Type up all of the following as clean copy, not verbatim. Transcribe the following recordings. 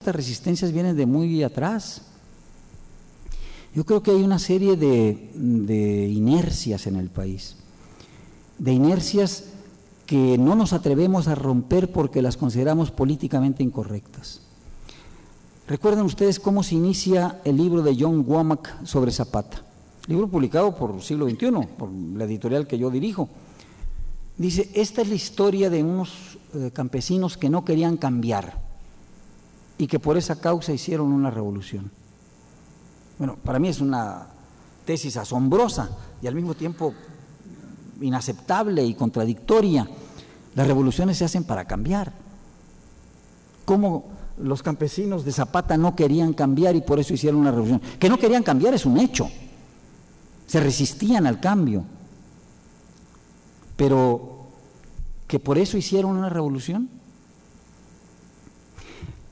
Estas resistencias vienen de muy atrás. Yo creo que hay una serie de inercias en el país, de inercias que no nos atrevemos a romper porque las consideramos políticamente incorrectas. Recuerden ustedes cómo se inicia el libro de John Womack sobre Zapata, libro publicado por Siglo XXI, por la editorial que yo dirijo. Dice, esta es la historia de unos campesinos que no querían cambiar y que por esa causa hicieron una revolución. Bueno, para mí es una tesis asombrosa y al mismo tiempo inaceptable y contradictoria. Las revoluciones se hacen para cambiar. ¿Cómo los campesinos de Zapata no querían cambiar y por eso hicieron una revolución? Que no querían cambiar es un hecho. Se resistían al cambio. Pero que por eso hicieron una revolución.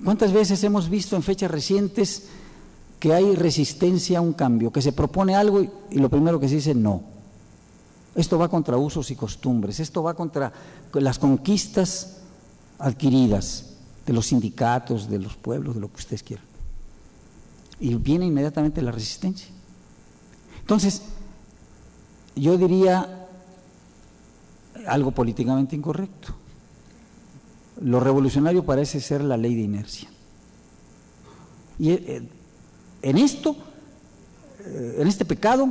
¿Cuántas veces hemos visto en fechas recientes que hay resistencia a un cambio, que se propone algo y lo primero que se dice no? Esto va contra usos y costumbres, esto va contra las conquistas adquiridas de los sindicatos, de los pueblos, de lo que ustedes quieran. Y viene inmediatamente la resistencia. Entonces, yo diría algo políticamente incorrecto. Lo revolucionario parece ser la ley de inercia. Y en esto, en este pecado,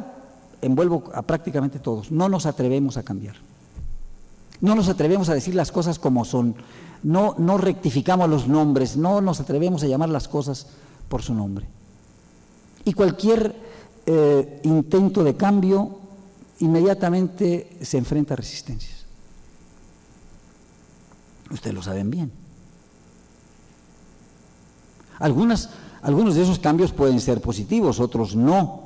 envuelvo a prácticamente todos. No nos atrevemos a cambiar. No nos atrevemos a decir las cosas como son. No rectificamos los nombres. No nos atrevemos a llamar las cosas por su nombre. Y cualquier intento de cambio inmediatamente se enfrenta a resistencias. Ustedes lo saben bien. Algunos de esos cambios pueden ser positivos, otros no.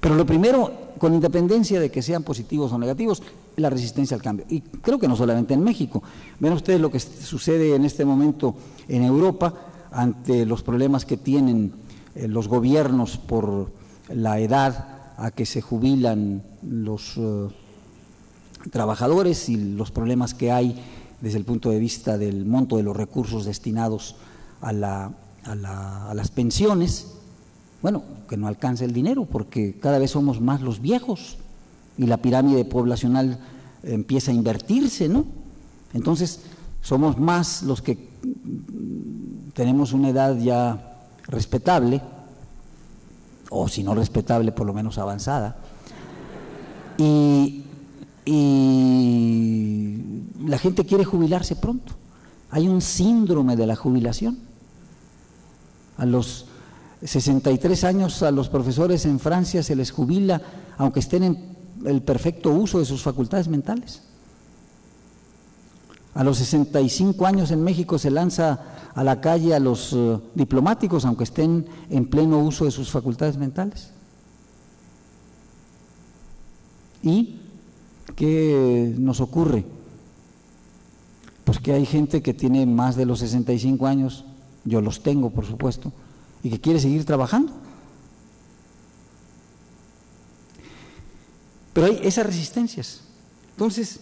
Pero lo primero, con independencia de que sean positivos o negativos, es la resistencia al cambio. Y creo que no solamente en México. Ven ustedes lo que sucede en este momento en Europa ante los problemas que tienen los gobiernos por la edad a que se jubilan los trabajadores y los problemas que hay desde el punto de vista del monto de los recursos destinados a las pensiones. Bueno, que no alcanza el dinero porque cada vez somos más los viejos y la pirámide poblacional empieza a invertirse, ¿no? Entonces, somos más los que tenemos una edad ya respetable, o si no respetable, por lo menos avanzada, y la gente quiere jubilarse pronto. Hay un síndrome de la jubilación. A los 63 años a los profesores en Francia se les jubila, aunque estén en el perfecto uso de sus facultades mentales. A los 65 años en México se lanza a la calle a los diplomáticos, aunque estén en pleno uso de sus facultades mentales. ¿Y qué nos ocurre? Pues que hay gente que tiene más de los 65 años, yo los tengo por supuesto, y que quiere seguir trabajando. Pero hay esas resistencias. Entonces,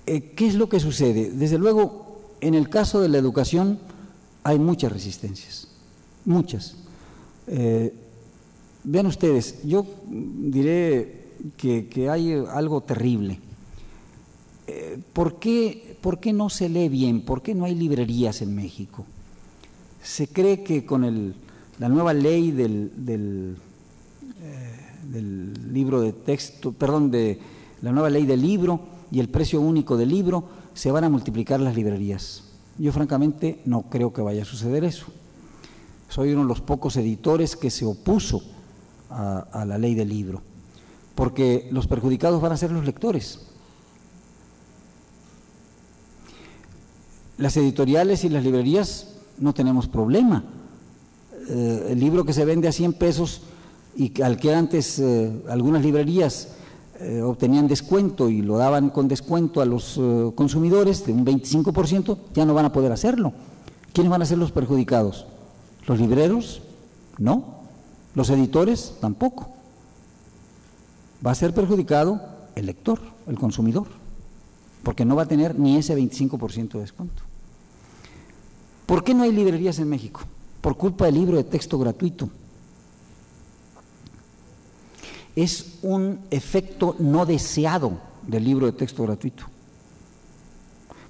¿qué es lo que sucede? Desde luego, en el caso de la educación hay muchas resistencias, muchas. Vean ustedes, yo diré que hay algo terrible. ¿Por qué no se lee bien? ¿Por qué no hay librerías en México? Se cree que con la nueva ley del libro de texto, perdón, de la nueva ley del libro y el precio único del libro, se van a multiplicar las librerías. Yo francamente no creo que vaya a suceder eso. Soy uno de los pocos editores que se opuso a la ley del libro, porque los perjudicados van a ser los lectores. Las editoriales y las librerías no tenemos problema. El libro que se vende a 100 pesos y al que antes algunas librerías obtenían descuento y lo daban con descuento a los consumidores de un 25%, ya no van a poder hacerlo. ¿Quiénes van a ser los perjudicados? ¿Los libreros? No. ¿Los editores? Tampoco. Va a ser perjudicado el lector, el consumidor, porque no va a tener ni ese 25% de descuento. ¿Por qué no hay librerías en México? Por culpa del libro de texto gratuito. Es un efecto no deseado del libro de texto gratuito.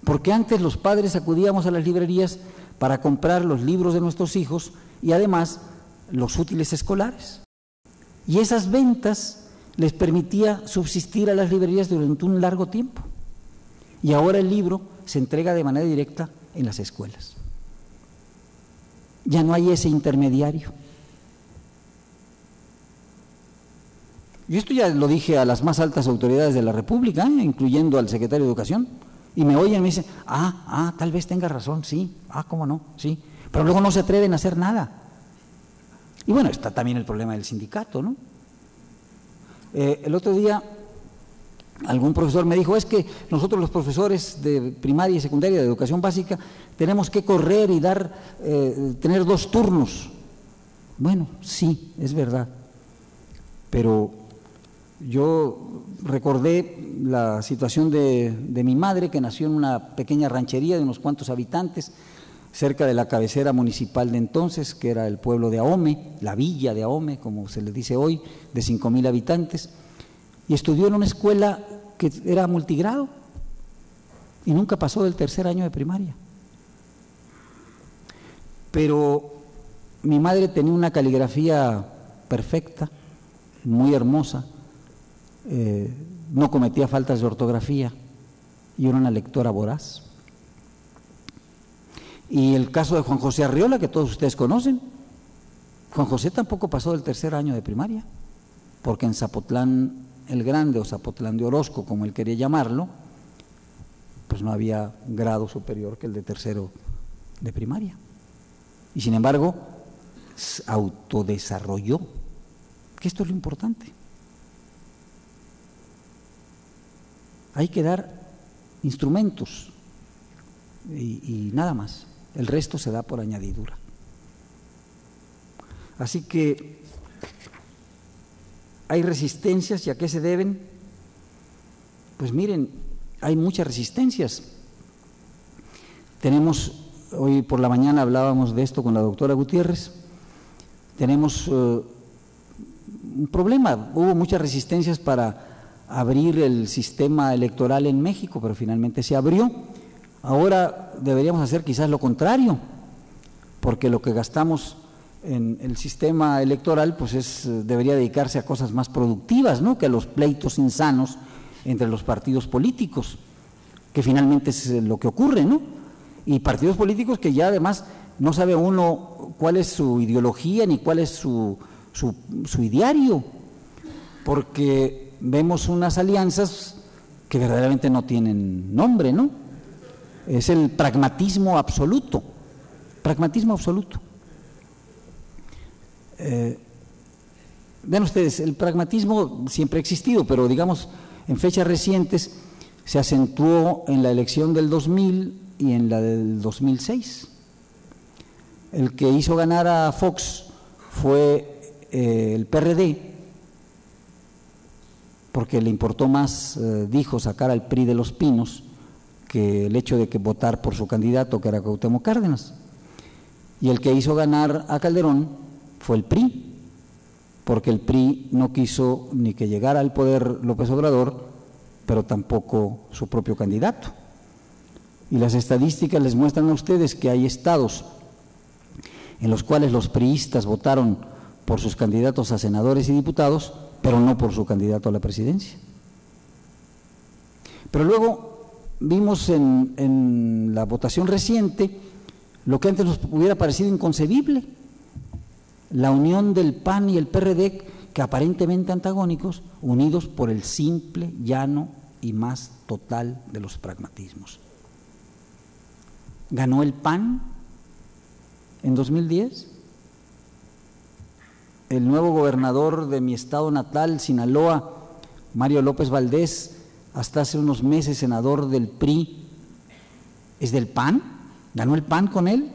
Porque antes los padres acudíamos a las librerías para comprar los libros de nuestros hijos y además los útiles escolares. Y esas ventas les permitía subsistir a las librerías durante un largo tiempo. Y ahora el libro se entrega de manera directa en las escuelas. Ya no hay ese intermediario. Y esto ya lo dije a las más altas autoridades de la República, incluyendo al secretario de Educación, y me oyen y me dicen, tal vez tenga razón, sí, cómo no, sí, pero luego no se atreven a hacer nada. Y bueno, está también el problema del sindicato, ¿no? El otro día algún profesor me dijo, es que nosotros los profesores de primaria y secundaria de educación básica tenemos que correr y tener 2 turnos. Bueno, sí, es verdad, pero yo recordé la situación de mi madre, que nació en una pequeña ranchería de unos cuantos habitantes, cerca de la cabecera municipal de entonces, que era el pueblo de Ahome, la villa de Ahome, como se le dice hoy, de 5,000 habitantes, y estudió en una escuela que era multigrado y nunca pasó del 3er año de primaria. Pero mi madre tenía una caligrafía perfecta, muy hermosa, no cometía faltas de ortografía y era una lectora voraz. Y el caso de Juan José Arriola, que todos ustedes conocen, Juan José tampoco pasó del 3er año de primaria, porque en Zapotlán el Grande, o Zapotlán de Orozco, como él quería llamarlo, pues no había grado superior que el de 3er de primaria. Y sin embargo, autodesarrolló, que esto es lo importante. Hay que dar instrumentos y nada más. El resto se da por añadidura. Así que hay resistencias, ¿y a qué se deben? Pues miren, hay muchas resistencias. Tenemos, hoy por la mañana hablábamos de esto con la doctora Gutiérrez, tenemos un problema, hubo muchas resistencias para abrir el sistema electoral en México, pero finalmente se abrió. Ahora deberíamos hacer quizás lo contrario, porque lo que gastamos en el sistema electoral pues debería dedicarse a cosas más productivas, ¿no?, que a los pleitos insanos entre los partidos políticos, que finalmente es lo que ocurre, ¿no? Y partidos políticos que ya además no sabe uno cuál es su ideología ni cuál es su ideario, porque vemos unas alianzas que verdaderamente no tienen nombre, ¿no? Es el pragmatismo absoluto, pragmatismo absoluto. Vean ustedes, el pragmatismo siempre ha existido, pero digamos en fechas recientes se acentuó en la elección del 2000 y en la del 2006. El que hizo ganar a Fox fue el PRD, porque le importó más, dijo, sacar al PRI de los pinos que el hecho de que votar por su candidato, que era Cuauhtémoc Cárdenas. Y el que hizo ganar a Calderón fue el PRI, porque el PRI no quiso ni que llegara al poder López Obrador, pero tampoco su propio candidato. Y las estadísticas les muestran a ustedes que hay estados en los cuales los priistas votaron por sus candidatos a senadores y diputados, pero no por su candidato a la presidencia. Pero luego vimos en la votación reciente lo que antes nos hubiera parecido inconcebible: la unión del PAN y el PRD, que aparentemente antagónicos, unidos por el simple, llano y más total de los pragmatismos. ¿Ganó el PAN en 2010? El nuevo gobernador de mi estado natal, Sinaloa, Mario López Valdés, hasta hace unos meses senador del PRI, ¿es del PAN? ¿Ganó el PAN con él?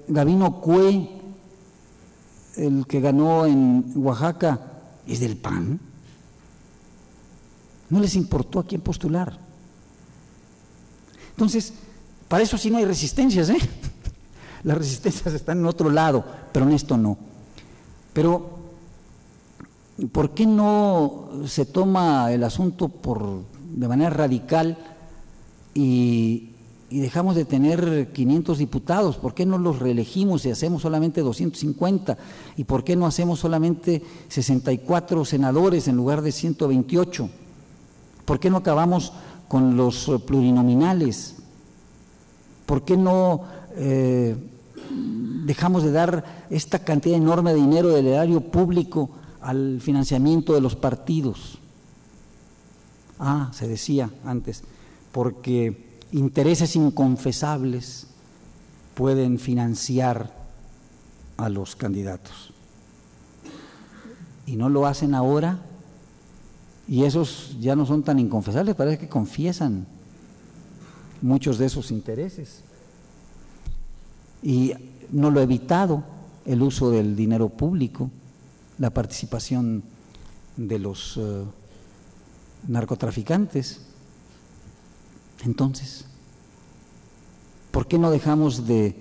Gabino Cue, el que ganó en Oaxaca, ¿es del PAN? No les importó a quién postular. Entonces, Para eso sí no hay resistencias, ¿eh? Las resistencias están en otro lado, pero en esto no. Pero, ¿por qué no se toma el asunto de manera radical y dejamos de tener 500 diputados? ¿Por qué no los reelegimos y hacemos solamente 250? ¿Y por qué no hacemos solamente 64 senadores en lugar de 128? ¿Por qué no acabamos con los plurinominales? ¿Por qué no dejamos de dar esta cantidad enorme de dinero del erario público al financiamiento de los partidos? Se decía antes, porque intereses inconfesables pueden financiar a los candidatos. Y no lo hacen ahora, y esos ya no son tan inconfesables, parece que confiesan muchos de esos intereses. Y no lo ha evitado el uso del dinero público, la participación de los narcotraficantes. Entonces, ¿por qué no dejamos de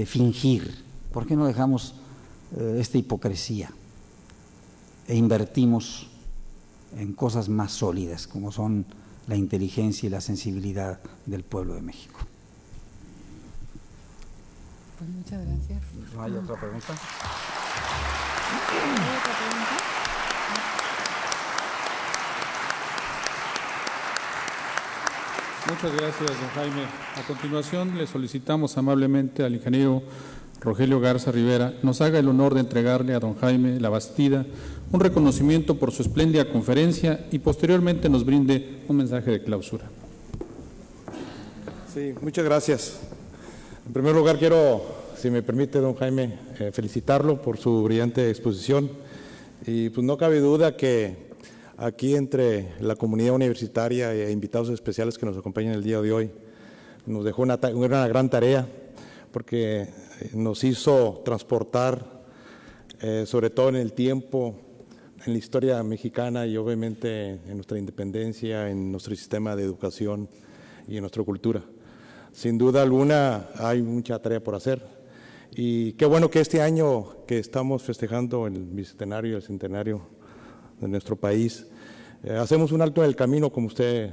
fingir? ¿Por qué no dejamos esta hipocresía e invertimos en cosas más sólidas, como son la inteligencia y la sensibilidad del pueblo de México? Pues muchas gracias. ¿No hay otra pregunta? ¿Hay otra pregunta? Muchas gracias, don Jaime. A continuación, le solicitamos amablemente al ingeniero Rogelio Garza Rivera nos haga el honor de entregarle a don Jaime Labastida un reconocimiento por su espléndida conferencia y posteriormente nos brinde un mensaje de clausura. Sí, muchas gracias. En primer lugar, quiero, si me permite, don Jaime, felicitarlo por su brillante exposición. Y pues no cabe duda que aquí entre la comunidad universitaria e invitados especiales que nos acompañan el día de hoy, nos dejó una gran tarea, porque nos hizo transportar, sobre todo en el tiempo, en la historia mexicana y obviamente en nuestra independencia, en nuestro sistema de educación y en nuestra cultura. Sin duda alguna hay mucha tarea por hacer y qué bueno que este año que estamos festejando el bicentenario y el centenario de nuestro país, hacemos un alto en el camino, como usted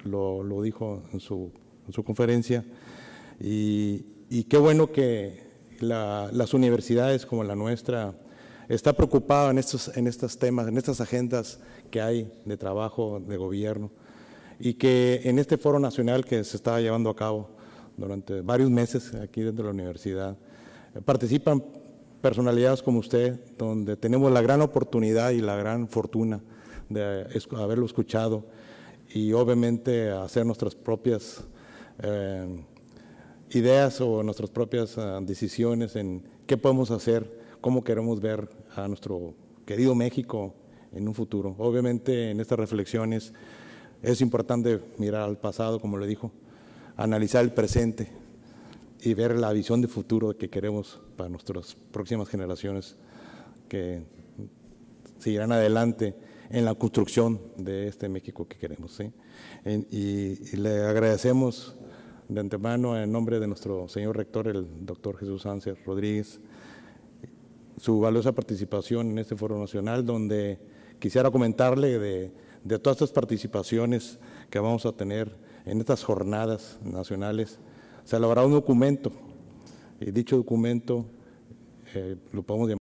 lo dijo en su conferencia, y qué bueno que las universidades como la nuestra está preocupada en estos temas, en estas agendas que hay de trabajo, de gobierno, y que en este foro nacional que se está llevando a cabo durante varios meses aquí dentro de la universidad, participan personalidades como usted, donde tenemos la gran oportunidad y la gran fortuna de haberlo escuchado y obviamente hacer nuestras propias ideas o nuestras propias decisiones en qué podemos hacer, cómo queremos ver a nuestro querido México en un futuro. Obviamente en estas reflexiones es importante mirar al pasado, como le dijo, analizar el presente y ver la visión de futuro que queremos para nuestras próximas generaciones que seguirán adelante en la construcción de este México que queremos, ¿sí? Y le agradecemos de antemano en nombre de nuestro señor rector, el doctor Jesús Sánchez Rodríguez, su valiosa participación en este foro nacional, donde quisiera comentarle de todas estas participaciones que vamos a tener en estas jornadas nacionales. Se elaborará un documento y dicho documento lo podemos llamar